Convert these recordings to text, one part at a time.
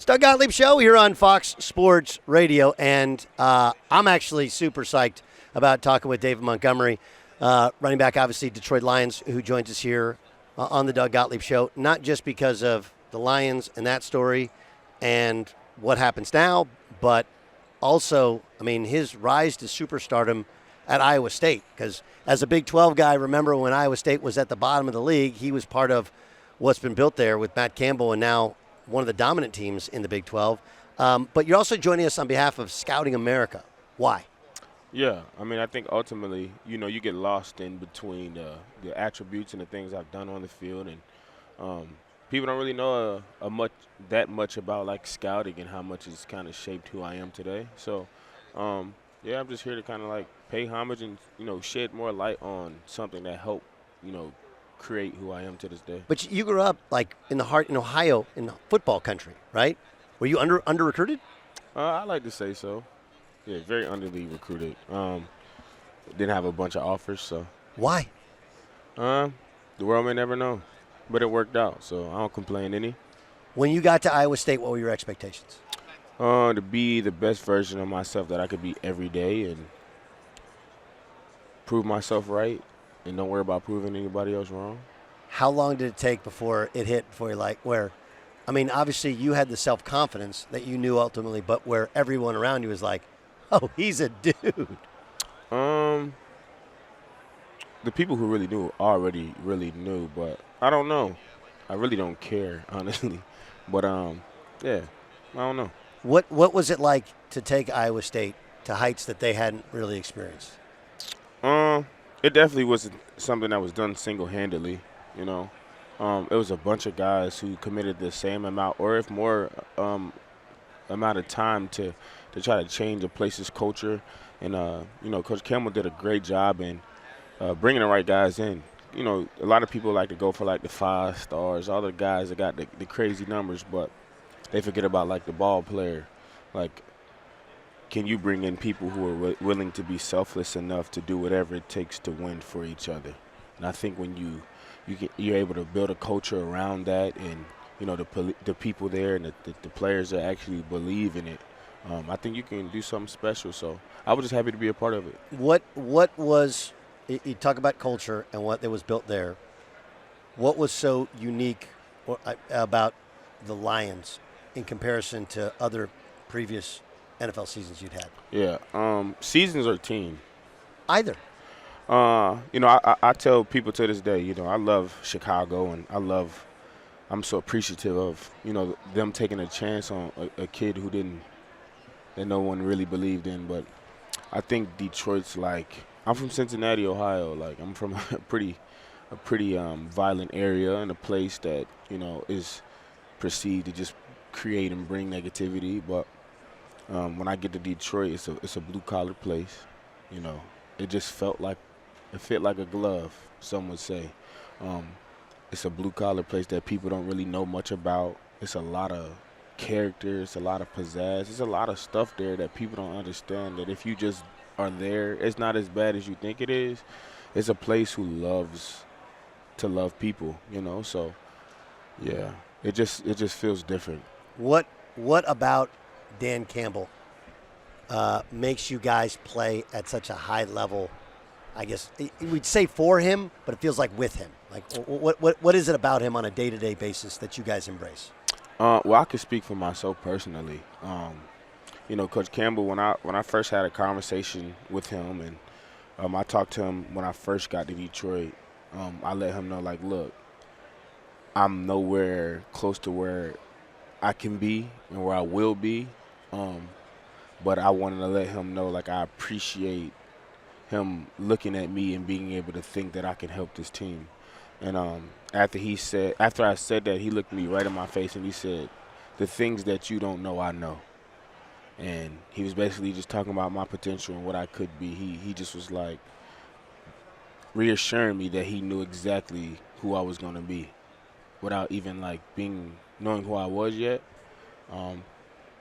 It's Doug Gottlieb Show here on Fox Sports Radio, and I'm actually super psyched about talking with David Montgomery, running back, obviously, Detroit Lions, who joins us here on the Doug Gottlieb Show, not just because of the Lions and that story and what happens now, but also, I mean, his rise to superstardom at Iowa State, because as a Big 12 guy, remember when Iowa State was at the bottom of the league, he was part of what's been built there with Matt Campbell and now one of the dominant teams in the Big 12. But you're also joining us on behalf of Scouting America. Why? Yeah, I mean, I think ultimately, you get lost in between the attributes and the things I've done on the field, and people don't really know that much about like scouting and how much it's kind of shaped who I am today. So, yeah, I'm just here to kind of like pay homage and shed more light on something that helped create who I am to this day. But you grew up like in Ohio, in the football country, right? Were you under recruited? I like to say so. Yeah, very underly recruited. Didn't have a bunch of offers, so. Why? The world may never know, but it worked out, so I don't complain any. When you got to Iowa State, what were your expectations? To be the best version of myself that I could be every day and prove myself right and don't worry about proving anybody else wrong. How long did it take before it hit, before you're like, obviously you had the self-confidence that you knew ultimately, but where everyone around you was like, oh, he's a dude. The people who really knew already really knew, but I don't know. I really don't care, honestly. But, yeah, I don't know. What was it like to take Iowa State to heights that they hadn't really experienced? It definitely wasn't something that was done single-handedly, It was a bunch of guys who committed the same amount or if more amount of time to try to change a place's culture. And, Coach Campbell did a great job in bringing the right guys in. A lot of people like to go for, like, the 5 stars, all the guys that got the crazy numbers, but they forget about, like, the ball player. Like, can you bring in people who are willing to be selfless enough to do whatever it takes to win for each other? And I think when you're able to build a culture around that, and the people there and the players that actually believe in it, I think you can do something special. So I was just happy to be a part of it. What was you talk about culture and what was built there? What was so unique about the Lions in comparison to other previous NFL seasons you'd had? Yeah, seasons or team? Either. I tell people to this day, I love Chicago, and I'm so appreciative of, them taking a chance on a kid that no one really believed in. But I think Detroit's like, I'm from Cincinnati, Ohio. Like, I'm from a pretty violent area and a place that, is perceived to just create and bring negativity. But when I get to Detroit, it's a blue-collar place. It just fit like a glove, some would say. It's a blue-collar place that people don't really know much about. It's a lot of character. It's a lot of pizzazz. It's a lot of stuff there that people don't understand, that if you just are there, it's not as bad as you think it is. It's a place who loves to love people, So, yeah, it just feels different. What about Dan Campbell makes you guys play at such a high level? I guess we'd say for him, but it feels like with him. Like, what is it about him on a day-to-day basis that you guys embrace? Well, I could speak for myself personally. Coach Campbell, when I first had a conversation with him, and I talked to him when I first got to Detroit, I let him know, like, look, I'm nowhere close to where I can be and where I will be, but I wanted to let him know, like, I appreciate him looking at me and being able to think that I can help this team. And after I said that, he looked me right in my face and he said, the things that you don't know, I know. And he was basically just talking about my potential and what I could be. He just was like reassuring me that he knew exactly who I was going to be without even like knowing who I was yet.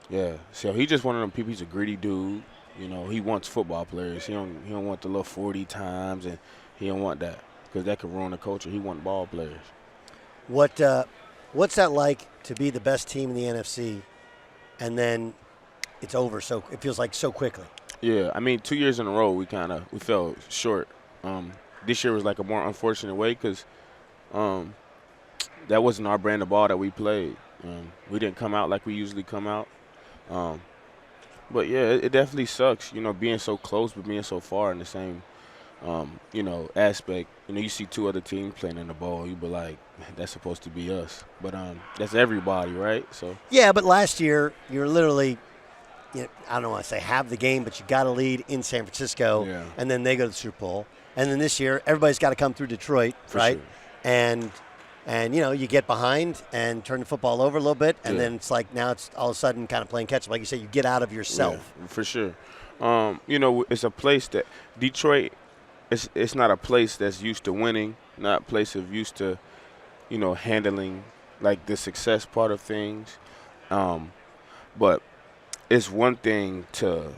Yeah, so he just one of them people. He's a gritty dude. He wants football players. He don't want the little 40 times, and he don't want that because that could ruin the culture. He wants ball players. What's that like to be the best team in the NFC and then it's over. So it feels like so quickly. Yeah, I mean, 2 years in a row, we fell short. This year was like a more unfortunate way because that wasn't our brand of ball that we played. We didn't come out like we usually come out. But yeah, it definitely sucks, being so close but being so far in the same, aspect. You see two other teams playing in the bowl, you be like, that's supposed to be us. But that's everybody, right? So yeah, but last year you were literally, I don't want to say have the game, but you got a lead in San Francisco, and then they go to the Super Bowl. And then this year, everybody's got to come through Detroit, right? Sure. And you get behind and turn the football over a little bit, and then it's like now it's all of a sudden kind of playing catch up. Like you say, you get out of yourself. Yeah, for sure. It's a place that Detroit, it's not a place that's used to winning, not a place of used to, handling like the success part of things. But it's one thing to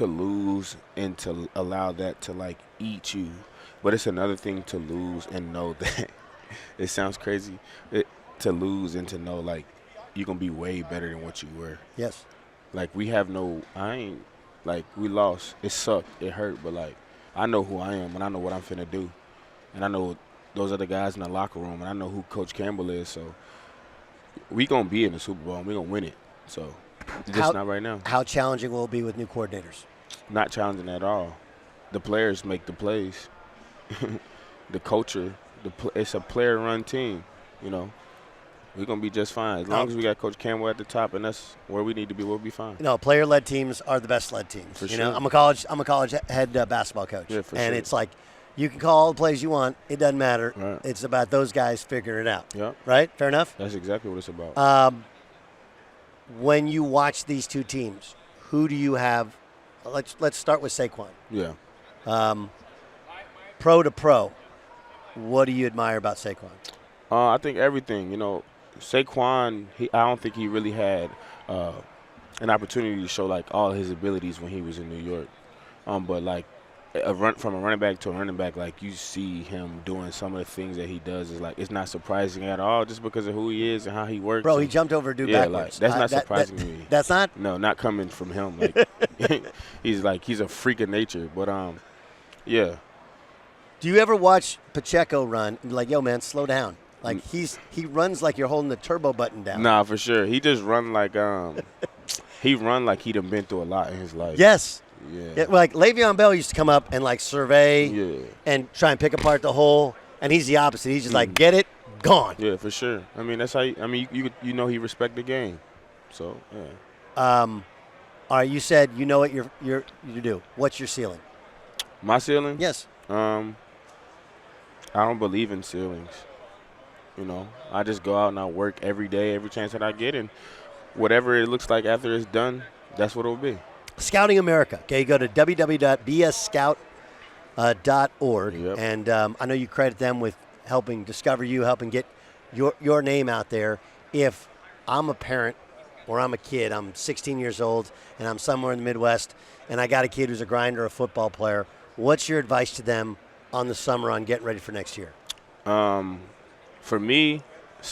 lose and to allow that to like eat you, but it's another thing to lose and know that it sounds crazy to lose and to know like you're gonna be way better than what you were. Yes. Like we lost. It sucked. It hurt, but like I know who I am and I know what I'm finna do, and I know those other guys in the locker room, and I know who Coach Campbell is. So we gonna be in the Super Bowl and we gonna win it. So. Just not right now. How challenging will it be with new coordinators? Not challenging at all. The players make the plays. The culture, it's a player-run team. We're going to be just fine. As long as we got Coach Campbell at the top and that's where we need to be, we'll be fine. Player-led teams are the best-led teams. For sure. I'm a college head basketball coach. Yeah, for and sure. It's like you can call all the plays you want. It doesn't matter. Right. It's about those guys figuring it out. Yeah. Right? Fair enough? That's exactly what it's about. When you watch these two teams, who do you have? Let's start with Saquon. Yeah. Pro to pro, what do you admire about Saquon? I think everything. Saquon, I don't think he really had an opportunity to show like all his abilities when he was in New York. But like from a running back to a running back, like you see him doing some of the things that he does is like it's not surprising at all just because of who he is and how he works. Bro, he jumped over a dude backwards. Like, that's not surprising to me. That's not? No, not coming from him. Like he's a freak of nature. But yeah. Do you ever watch Pacheco run and be like, yo man, slow down? Like he runs like you're holding the turbo button down. Nah, for sure. He just run like he run like he done been through a lot in his life. Yes. Yeah. Like Le'Veon Bell used to come up and like survey and try and pick apart the hole, and he's the opposite. He's just like, get it, gone. Yeah, for sure. I mean, that's how. He respect the game. So yeah. All right, you said you know what you do. What's your ceiling? My ceiling? Yes. I don't believe in ceilings. I just go out and I work every day, every chance that I get, and whatever it looks like after it's done, that's what it'll be. Scouting America. Okay, you go to www.bsscout.org, and I know you credit them with helping discover you, helping get your name out there. If I'm a parent or I'm a kid, I'm 16 years old, and I'm somewhere in the Midwest, and I got a kid who's a grinder, a football player, what's your advice to them on the summer on getting ready for next year? For me,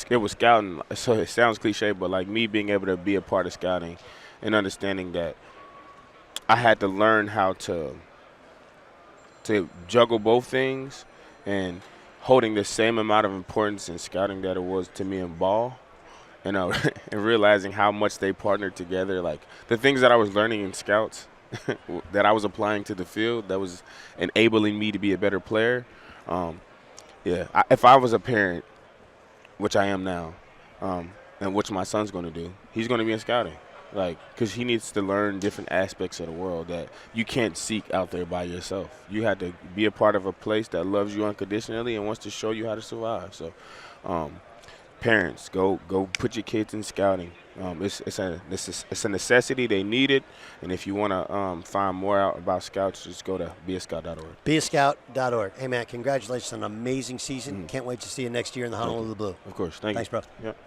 it was scouting. So it sounds cliche, but like me being able to be a part of scouting and understanding that I had to learn how to juggle both things and holding the same amount of importance in scouting that it was to me in ball, and realizing how much they partnered together. Like the things that I was learning in scouts that I was applying to the field that was enabling me to be a better player. If I was a parent, which I am now, and which my son's going to do, he's going to be in scouting. Like, because he needs to learn different aspects of the world that you can't seek out there by yourself. You had to be a part of a place that loves you unconditionally and wants to show you how to survive. So, parents, go put your kids in scouting. It's a necessity. They need it. And if you want to find more out about scouts, just go to beascout.org. Beascout.org. Hey, Matt, congratulations on an amazing season. Can't wait to see you next year in the Honolulu Blue. Of course. Thanks, bro. Yep.